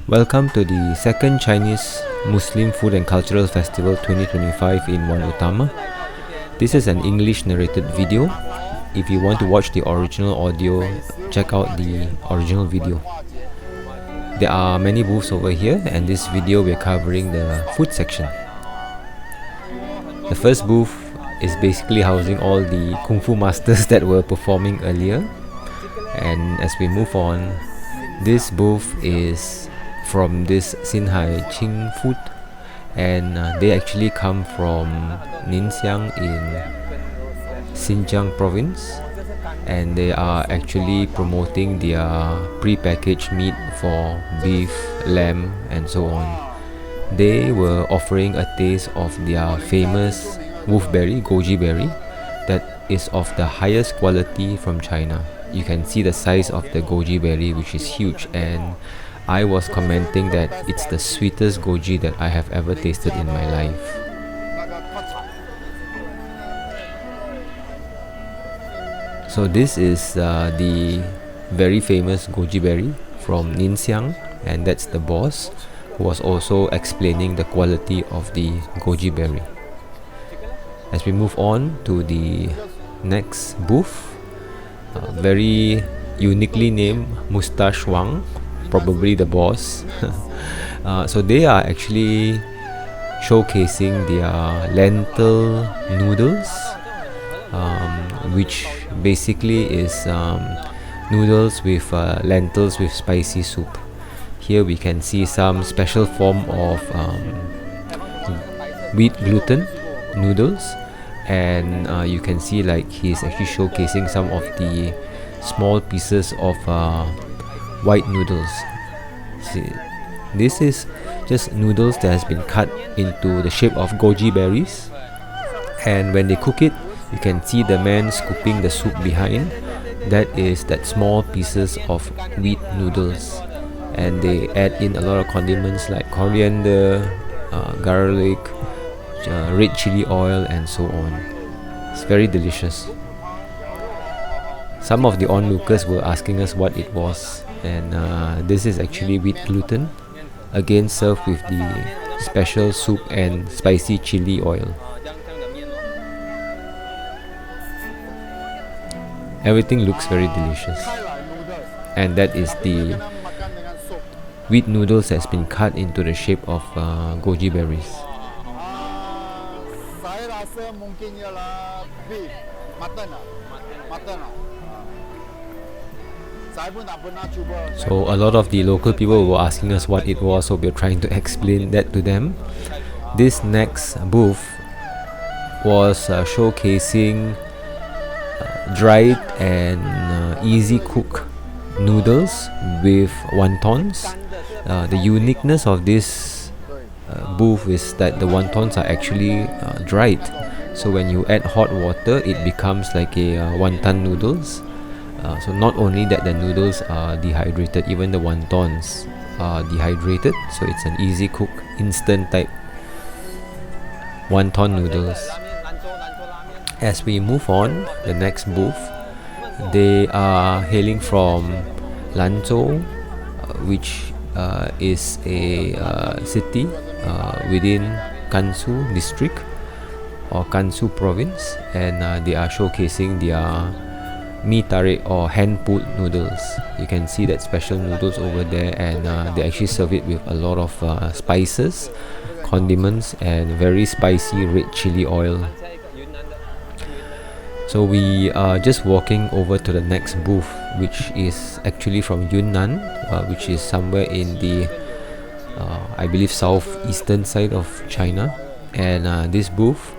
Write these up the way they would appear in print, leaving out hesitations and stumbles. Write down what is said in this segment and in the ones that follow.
Welcome to the second Chinese Muslim Food and Cultural Festival 2025 in Wan Utama. This is an English narrated video. If you want to watch the original audio, check out the original video. There are many booths over here, and this video we're covering the food section. The first booth is basically housing all the Kung Fu masters that were performing earlier. And as we move on, this booth is from this Chongching Food, and they actually come from Ningguang in Xinjiang province, and they are actually promoting their pre-packaged meat for beef, lamb and so on. They were offering a taste of their famous wolfberry, Goji berry, that is of the highest quality from China. You can see the size of the Goji berry, which is huge, and I was commenting that it's the sweetest goji that I have ever tasted in my life. So this is the very famous goji berry from Ningguang, and that's the boss who was also explaining the quality of the goji berry. As we move on to the next booth, very uniquely named Mustache Wang, probably the boss. So they are actually showcasing their lentil noodles, which basically is noodles with lentils with spicy soup. Here we can see some special form of wheat gluten noodles, and you can see like he's actually showcasing some of the small pieces of white noodles. See, this is just noodles that has been cut into the shape of goji berries, and when they cook it, you can see the man scooping the soup behind. That is that small pieces of wheat noodles, and they add in a lot of condiments like coriander, garlic, red chili oil and so on. It's very delicious. Some of the onlookers were asking us what it was, and this is actually wheat gluten, again served with the special soup and spicy chili oil. Everything looks very delicious, and that is the wheat noodles that's been cut into the shape of goji berries. So a lot of the local people were asking us what it was, so we're trying to explain that to them. This next booth was showcasing dried and easy cook noodles with wontons. The uniqueness of this booth is that the wontons are actually dried, so when you add hot water it becomes like a wonton noodles. So not only that the noodles are dehydrated, even the wontons are dehydrated, so it's an easy cook, instant type wonton noodles. As we move on, the next booth, they are hailing from Lanzhou, which is a city within Gansu district or Gansu province, and they are showcasing their Masteri or hand-pulled noodles. You can see that special noodles over there, and they actually serve it with a lot of spices, condiments and very spicy red chili oil. So we are just walking over to the next booth, which is actually from Yunnan, which is somewhere in the I believe southeastern side of China. And this booth,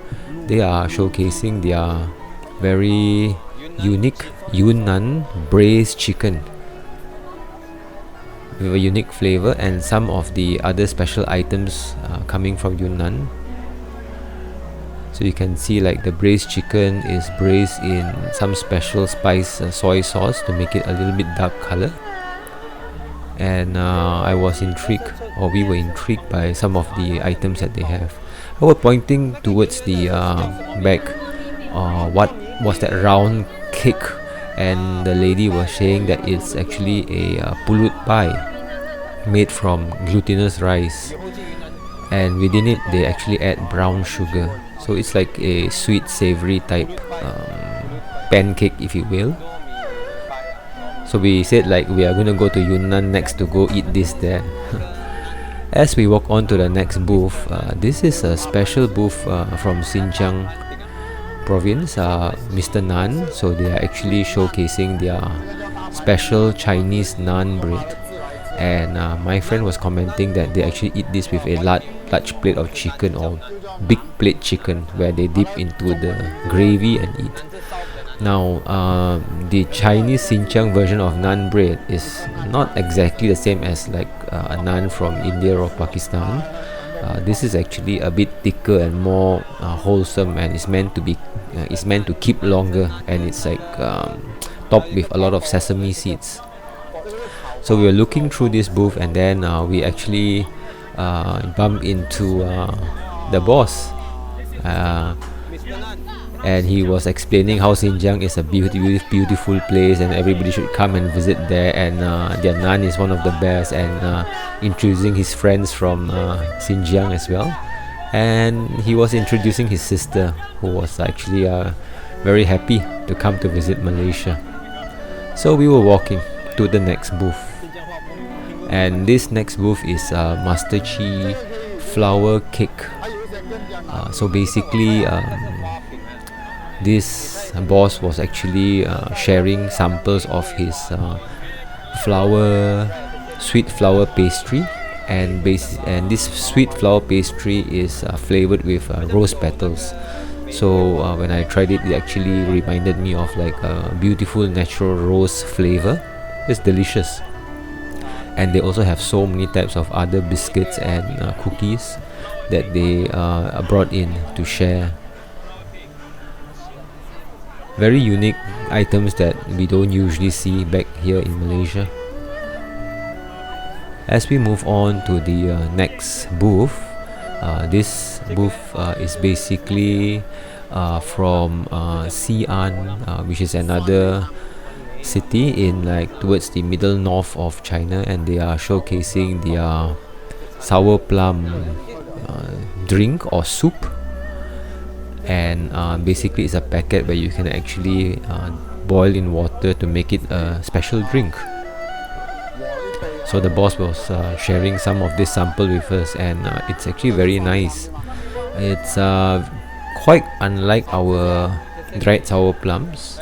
they are showcasing their very unique Yunnan braised chicken with a unique flavor, and some of the other special items coming from Yunnan. So you can see like the braised chicken is braised in some special spice soy sauce to make it a little bit dark color. And I was intrigued, or we were intrigued by some of the items that they have. I was pointing towards the back. What was that round cake? And the lady was saying that it's actually a pulut pie. made from glutinous rice, and within it they actually add brown sugar, so it's like a sweet savory type pancake, if you will. So we said like we are gonna go to Yunnan next to go eat this there. As we walk on to the next booth, this is a special booth from Xinjiang province, Mr. Nan. So they are actually showcasing their special Chinese Nan Bread, and my friend was commenting that they actually eat this with a large plate of chicken, or big plate chicken, where they dip into the gravy and eat. Now the Chinese Xinjiang version of Nan Bread is not exactly the same as like a naan from India or Pakistan. This is actually a bit thicker and more wholesome, and it's meant to keep longer, and it's like topped with a lot of sesame seeds. So we were looking through this booth, and then we actually bumped into the boss, and he was explaining how Xinjiang is a beautiful place, and everybody should come and visit there, and their naan is one of the best, and introducing his friends from Xinjiang as well. And he was introducing his sister, who was actually very happy to come to visit Malaysia. So we were walking to the next booth, and this next booth is Masteri flour cake. So basically this boss was actually sharing samples of his sweet flour pastry, and this sweet flour pastry is flavored with rose petals. So when I tried it, it actually reminded me of like a beautiful natural rose flavor. It's delicious. And they also have so many types of other biscuits and cookies that they brought in to share. Very unique items that we don't usually see back here in Malaysia. As we move on to the next booth, this booth is basically from Xi'an, which is another city in like towards the middle north of China, and they are showcasing their sour plum drink or soup. And basically it's a packet where you can actually boil in water to make it a special drink. So the boss was sharing some of this sample with us, and it's actually very nice. It's quite unlike our dried sour plums.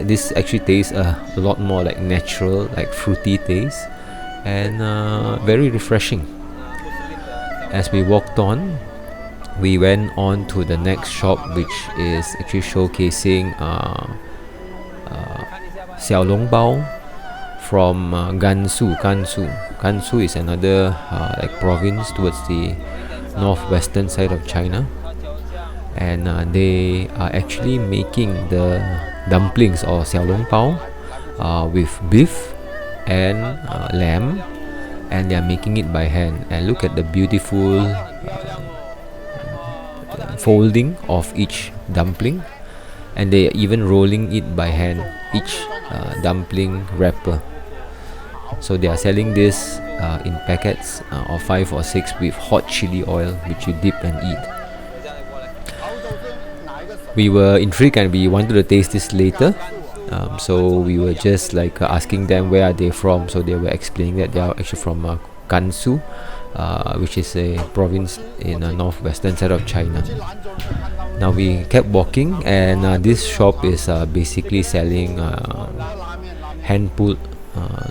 This actually tastes a lot more like natural, like fruity taste, and very refreshing. As we walked on, we went on to the next shop, which is actually showcasing xiaolongbao from Gansu. Gansu is another like province towards the northwestern side of China, and they are actually making the dumplings or xiaolongbao with beef and lamb, and they are making it by hand. And look at the beautiful folding of each dumpling, and they are even rolling it by hand, each dumpling wrapper. So they are selling this in packets of 5 or 6 with hot chili oil, which you dip and eat. We were intrigued and we wanted to taste this later, so we were just like asking them where are they from. So they were explaining that they are actually from Gansu, which is a province in the northwestern side of China. Now we kept walking, and this shop is basically selling hand-pulled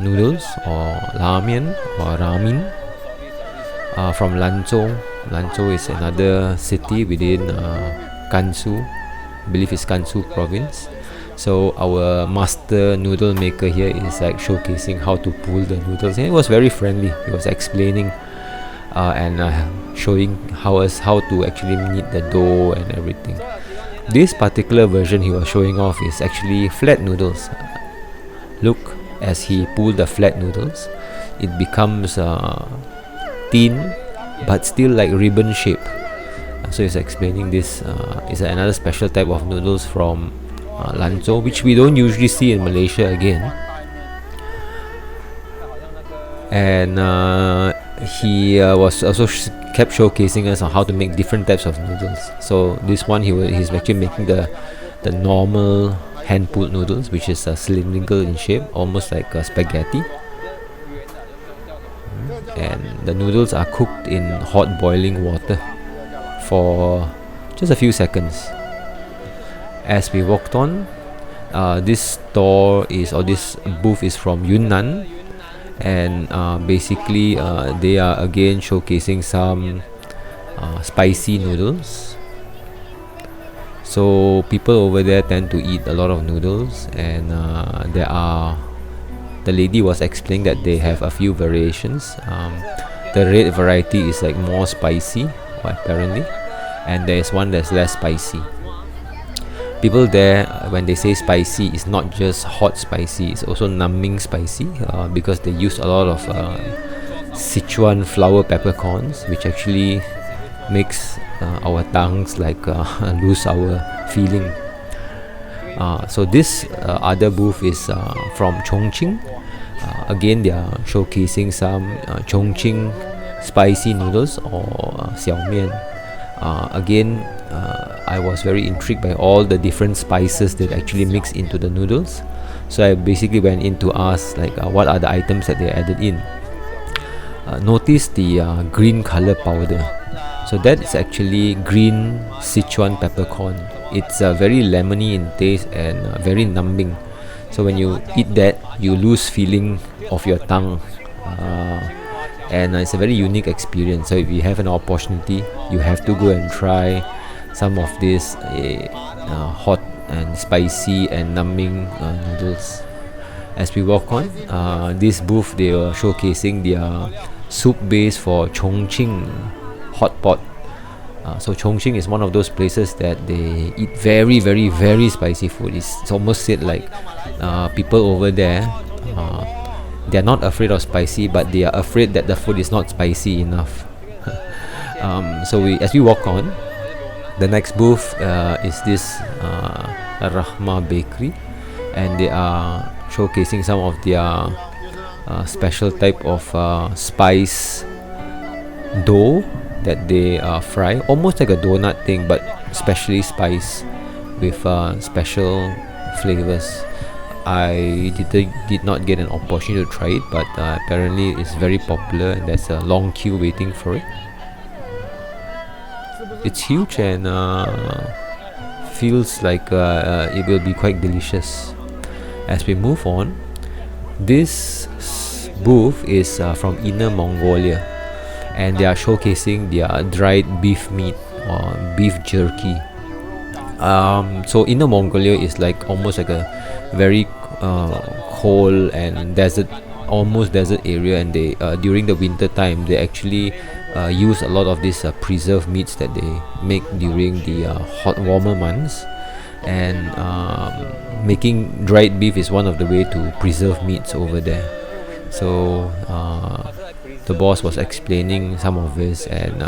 noodles or ramen from Lanzhou. Lanzhou is another city within Gansu. I believe it's Gansu province. So our master noodle maker here is like showcasing how to pull the noodles, and it was very friendly. He was explaining and showing how to actually knead the dough and everything. This particular version he was showing off is actually flat noodles. Look, as he pulled the flat noodles, it becomes thin but still like ribbon shape. So he's explaining this is another special type of noodles from Lanzhou, which we don't usually see in Malaysia again. and he was also kept showcasing us on how to make different types of noodles. So this one he's actually making the normal hand pulled noodles, which is cylindrical in shape, almost like spaghetti. And the noodles are cooked in hot boiling water for just a few seconds. As we walked on, this booth is from Yunnan, and basically they are again showcasing some spicy noodles. So people over there tend to eat a lot of noodles, and the lady was explaining that they have a few variations. The red variety is like more spicy, apparently, and there is one that's less spicy. People there, when they say spicy, it's not just hot spicy, it's also numbing spicy, because they use a lot of Sichuan flower peppercorns, which actually makes our tongues like lose our feeling. So this other booth is from Chongqing. Again, they are showcasing some Chongqing spicy noodles, or xiaomian. Again, I was very intrigued by all the different spices that actually mix into the noodles. So I basically went in to ask what are the items that they added in. Notice the green color powder. So that is actually green Sichuan peppercorn. It's very lemony in taste and very numbing. So when you eat that, you lose feeling of your tongue. And it's a very unique experience. So if you have an opportunity, you have to go and try some of this hot and spicy and numbing noodles. As we walk on, this booth, they were showcasing their soup base for Chongching Hot Pot. So Chongqing is one of those places that they eat very, very, very spicy food. It's almost said like people over there, they're not afraid of spicy, but they are afraid that the food is not spicy enough. So as we walk on, the next booth is this Rahma Bakery, and they are showcasing some of their special type of spice dough that they fry, almost like a donut thing, but specially spiced with special flavors. I did not get an opportunity to try it, but apparently it's very popular, and there's a long queue waiting for it. It's huge and feels like it will be quite delicious. As we move on, this booth is from Inner Mongolia, and they are showcasing their dried beef meat or beef jerky. So Inner Mongolia is like almost like a very cold and almost desert area, and they during the winter time they actually use a lot of these preserved meats that they make during the hot warmer months. And making dried beef is one of the way to preserve meats over there. So the boss was explaining some of this and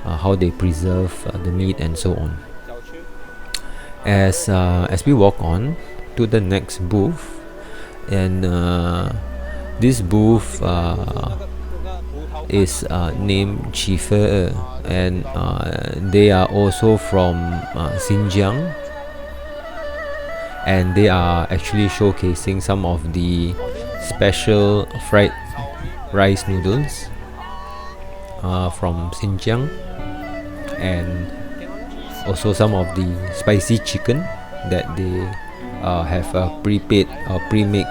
how they preserve the meat and so on. As we walk on to the next booth, and this booth is named Chife, and they are also from Xinjiang, and they are actually showcasing some of the special fried rice noodles from Xinjiang, and also some of the spicy chicken that they have a prepaid or pre-made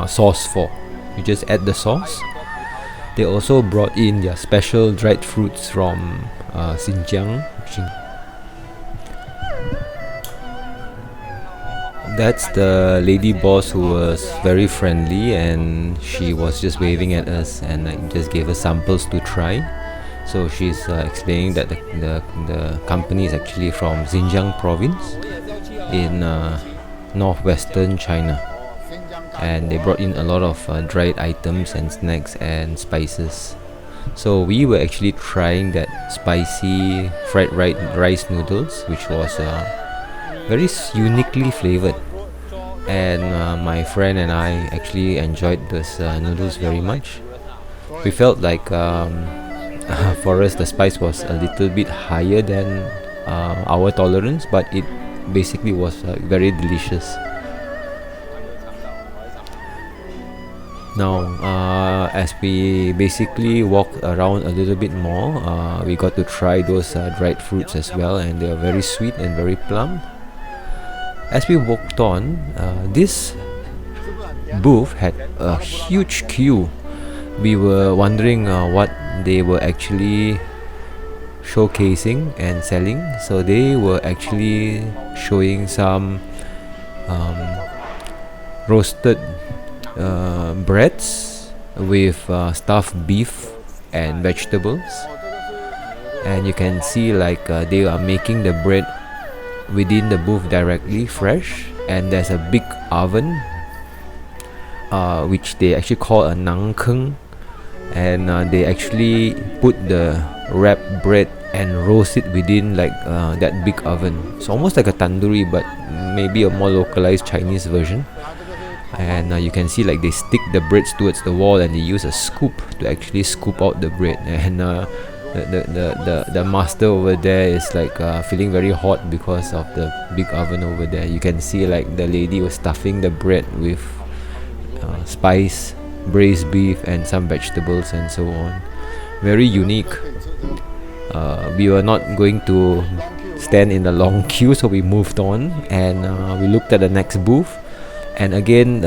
sauce for. You just add the sauce. They also brought in their special dried fruits from Xinjiang. That's the lady boss who was very friendly, and she was just waving at us and just gave us samples to try. So she's explaining that the company is actually from Xinjiang province in northwestern China, and they brought in a lot of dried items and snacks and spices. So we were actually trying that spicy fried rice noodles, which was very uniquely flavored. and my friend and I actually enjoyed this noodles very much. We felt like for us the spice was a little bit higher than our tolerance, but it basically was very delicious. Now, as we basically walked around a little bit more, we got to try those dried fruits as well, and they are very sweet and very plum. As we walked on, this booth had a huge queue. We were wondering what they were actually showcasing and selling. So they were actually showing some roasted breads with stuffed beef and vegetables, and you can see like they are making the bread within the booth directly fresh, and there's a big oven which they actually call a nangkeng, and they actually put the wrapped bread and roast it within like that big oven. It's almost like a tandoori, but maybe a more localized Chinese version. And you can see like they stick the breads towards the wall, and they use a scoop to actually scoop out the bread. And the master over there is like feeling very hot because of the big oven over there. You can see like the lady was stuffing the bread with spice, braised beef, and some vegetables and so on. Very unique. We were not going to stand in the long queue, so we moved on, and we looked at the next booth. And again,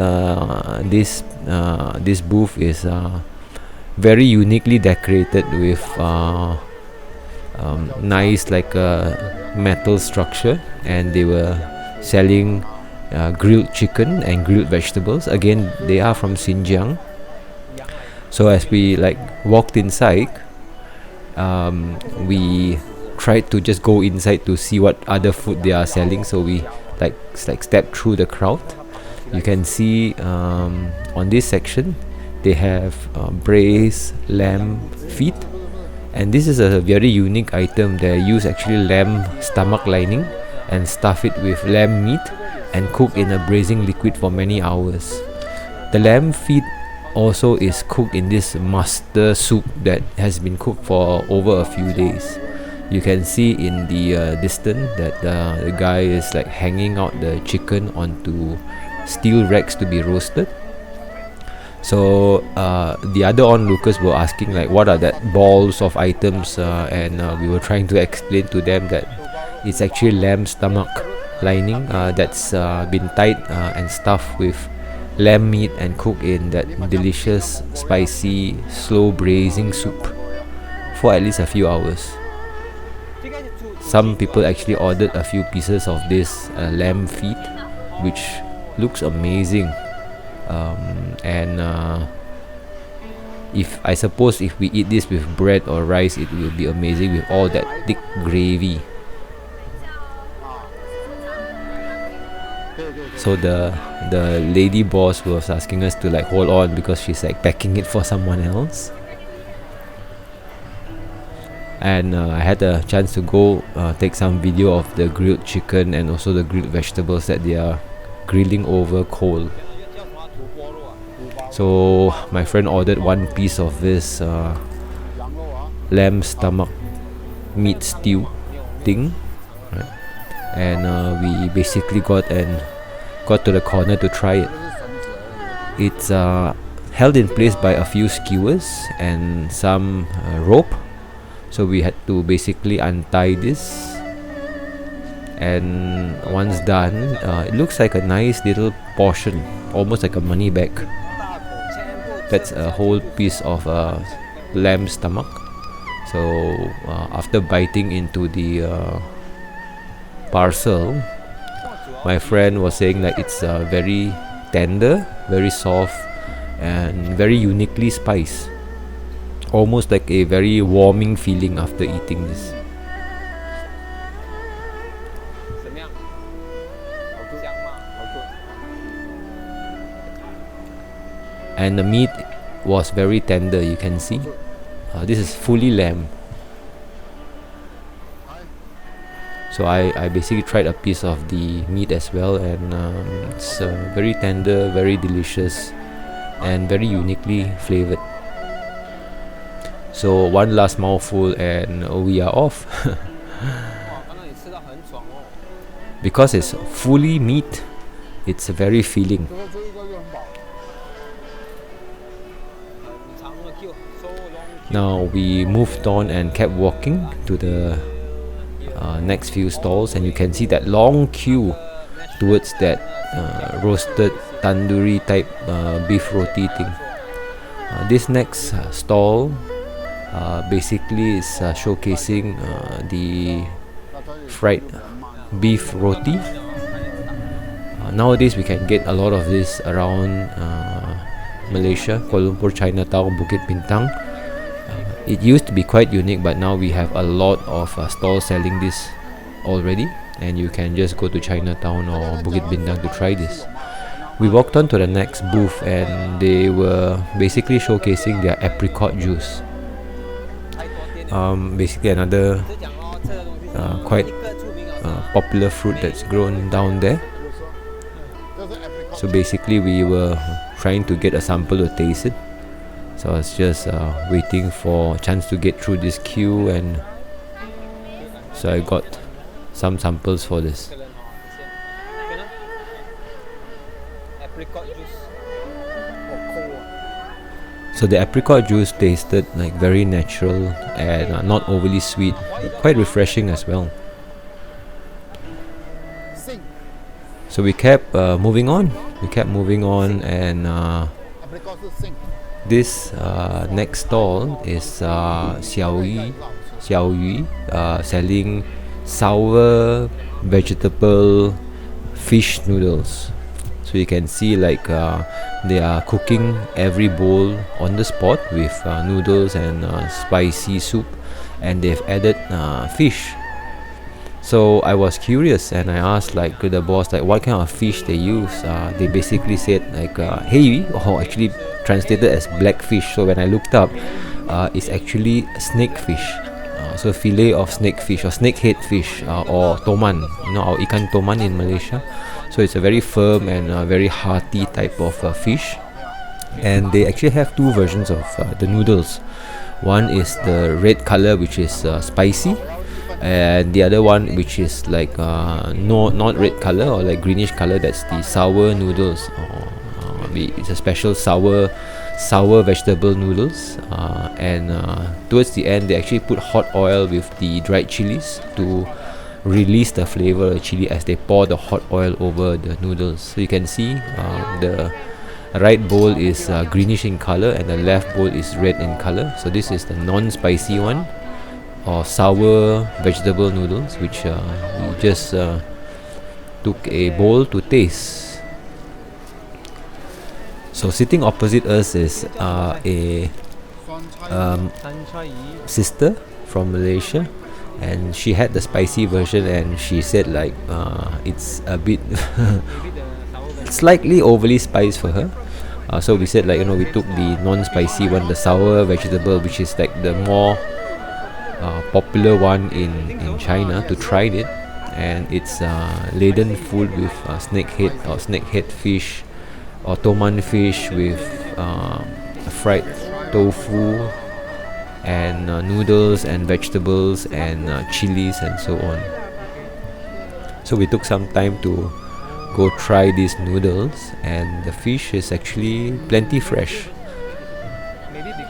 this booth is very uniquely decorated with nice like metal structure, and they were selling grilled chicken and grilled vegetables. Again, they are from Xinjiang. So as we like walked inside, we tried to just go inside to see what other food they are selling. So we like stepped through the crowd. You can see on this section they have braised lamb feet, and this is a very unique item. They use actually lamb stomach lining and stuff it with lamb meat and cook in a braising liquid for many hours. The lamb feet also is cooked in this mustard soup that has been cooked for over a few days. You can see in the distance that the guy is like hanging out the chicken onto steel racks to be roasted. So the other onlookers were asking like what are that balls of items, and we were trying to explain to them that it's actually lamb stomach lining that's been tied and stuffed with lamb meat and cooked in that delicious spicy slow braising soup for at least a few hours. Some people actually ordered a few pieces of this lamb feet, which looks amazing, and if I suppose if we eat this with bread or rice, it will be amazing with all that thick gravy. So the lady boss was asking us to like hold on because she's like packing it for someone else. And I had a chance to go take some video of the grilled chicken and also the grilled vegetables that they are grilling over coal. So my friend ordered one piece of this lamb stomach meat stew thing, right? And we basically got to the corner to try it. It's held in place by a few skewers and some rope. So we had to basically untie this, and once done, it looks like a nice little portion, almost like a money bag. That's a whole piece of lamb stomach. So after biting into the parcel, my friend was saying that it's very tender, very soft, and very uniquely spiced. Almost like a very warming feeling after eating this. And the meat was very tender, you can see. This is fully lamb. So I basically tried a piece of the meat as well, and it's very tender, very delicious, and very uniquely flavored. So one last mouthful and we are off. Because it's fully meat, it's very filling. Now we moved on and kept walking to the next few stalls, and you can see that long queue towards that roasted tandoori type beef roti thing. This next stall basically is showcasing the fried beef roti. Nowadays we can get a lot of this around Malaysia, Kuala Lumpur, Chinatown, Bukit Bintang. It used to be quite unique, but now we have a lot of stalls selling this already, and you can just go to Chinatown or Bukit Bintang to try this. We walked on to the next booth, and they were basically showcasing their apricot juice. Basically another quite popular fruit that's grown down there. So basically we were trying to get a sample to taste it. So I was just waiting for a chance to get through this queue, and so I got some samples for this. So the apricot juice tasted like very natural and not overly sweet, quite refreshing as well. So we kept moving on. And this next stall is Xiao Yu selling sour vegetable fish noodles. So you can see like they are cooking every bowl on the spot with noodles and spicy soup, and they've added fish. So I was curious, and I asked like the boss like what kind of fish they use. They basically said like hey, or actually translated as blackfish. So when I looked up, it's actually snake fish. So fillet of snake fish or snakehead fish, or toman, our ikan toman in Malaysia. So it's a very firm and very hearty type of fish. And they actually have two versions of the noodles. One is the red color, which is spicy, and the other one which is like not red color or like greenish color, that's the sour noodles. It's a special sour vegetable noodles, and towards the end they actually put hot oil with the dried chilies to release the flavor of the chili as they pour the hot oil over the noodles. So you can see the right bowl is greenish in color and the left bowl is red in color. So this is the non-spicy one, or sour vegetable noodles, which we just took a bowl to taste. So sitting opposite us is a sister from Malaysia, and she had the spicy version, and she said like it's a bit slightly overly spiced for her. So we said like we took the non-spicy one, the sour vegetable, which is like the more popular one in China, to try it. And it's laden full with snakehead fish or toman fish with fried tofu and noodles and vegetables and chilies and so on. So we took some time to go try these noodles, and the fish is actually plenty fresh.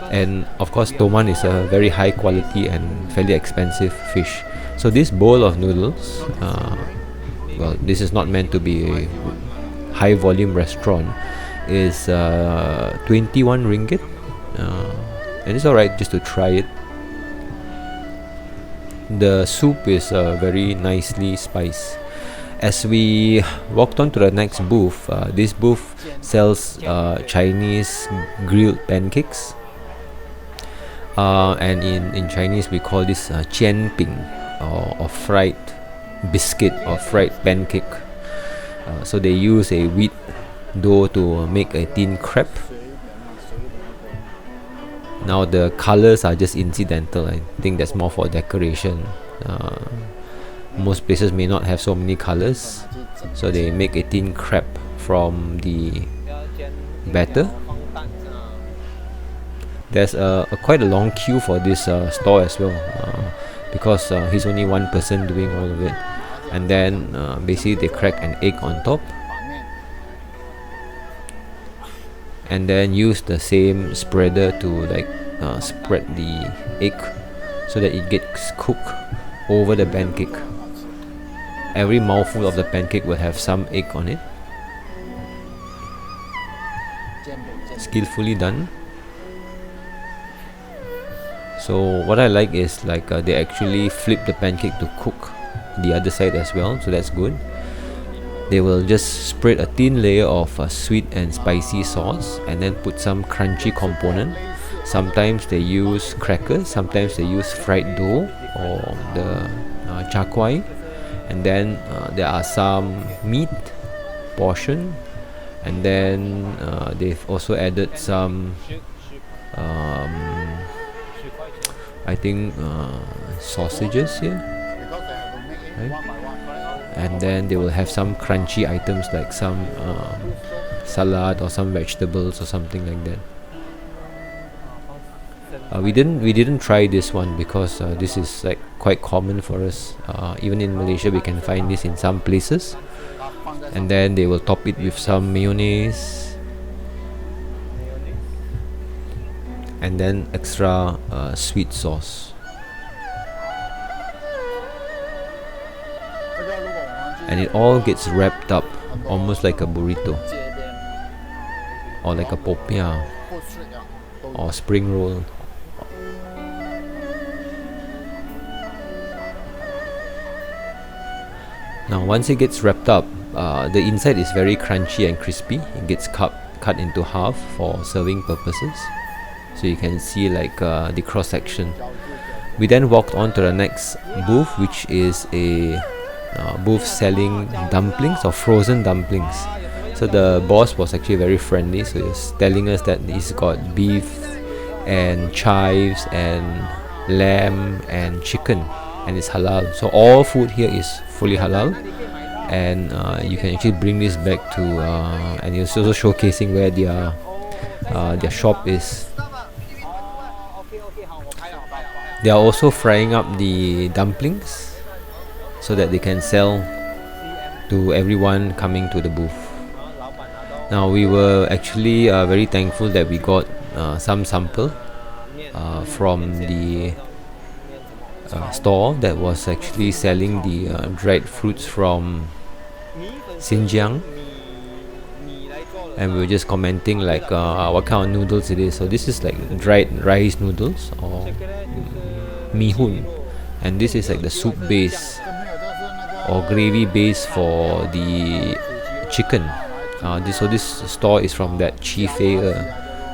And of course toman is a very high quality and fairly expensive fish. So this bowl of noodles, well, this is not meant to be a high volume restaurant, is 21 ringgit, and it's alright just to try it. The soup is very nicely spiced. As we walked on to the next booth, this booth sells Chinese grilled pancakes, and in Chinese we call this jianping, or fried biscuit or fried pancake. So they use a wheat dough to make a thin crepe. Now the colors are just incidental. I think that's more for decoration. most places may not have so many colors, so they make a tin crepe from the batter. There's quite a long queue for this store as well, because he's only one person doing all of it. And then basically they crack an egg on top, and then use the same spreader to like spread the egg so that it gets cooked over the pancake. Every mouthful of the pancake will have some egg on it. Skillfully done. So what I like is like they actually flip the pancake to cook the other side as well, so that's good. They will just spread a thin layer of sweet and spicy sauce and then put some crunchy component. Sometimes they use crackers, sometimes they use fried dough or the char kwai, and then there are some meat portion, and then they've also added some I think sausages here, right? And then they will have some crunchy items like some salad or some vegetables or something like that. We didn't try this one because this is like quite common for us. Even in Malaysia we can find this in some places. And then they will top it with some mayonnaise, and then extra sweet sauce. And it all gets wrapped up almost like a burrito or like a popiah or spring roll. Now once it gets wrapped up, the inside is very crunchy and crispy. It gets cut into half for serving purposes, so you can see like the cross section. We then walked on to the next booth, which is a booth selling dumplings or frozen dumplings. So the boss was actually very friendly, so he was telling us that he's got beef and chives and lamb and chicken, and it's halal. So all food here is fully halal, and you can actually bring this back to and he's also showcasing where their shop is. They are also frying up the dumplings so that they can sell to everyone coming to the booth. Now we were actually very thankful that we got some sample from the store that was actually selling the dried fruits from Xinjiang, and we were just commenting like what kind of noodles it is. So this is like dried rice noodles or mihun, and this is like the soup base or gravy base for the chicken. This store is from that Chi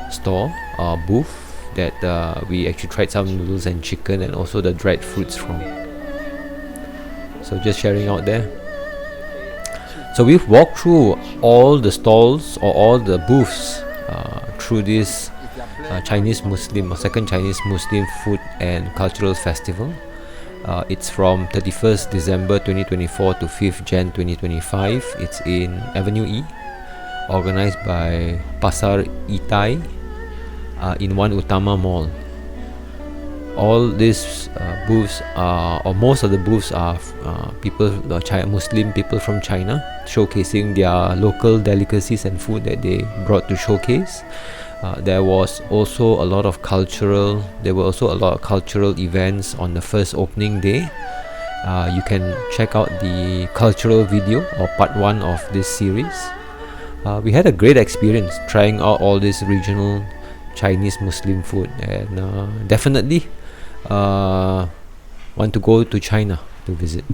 store booth that we actually tried some noodles and chicken and also the dried fruits from. So just sharing out there. So we've walked through all the stalls or all the booths through this ChineseMuslim or second ChineseMuslim food and cultural festival. It's from 31st December 2024 to 5th Jan 2025. It's in Avenue E, organized by Pasareatai in One Utama Mall. All these booths or most of the booths are Muslim people from China, showcasing their local delicacies and food that they brought to showcase. There was also a lot of cultural events on the first opening day. You can check out the cultural video or part 1 of this series. We had a great experience trying out all this regional Chinese Muslim food, and definitely want to go to China to visit.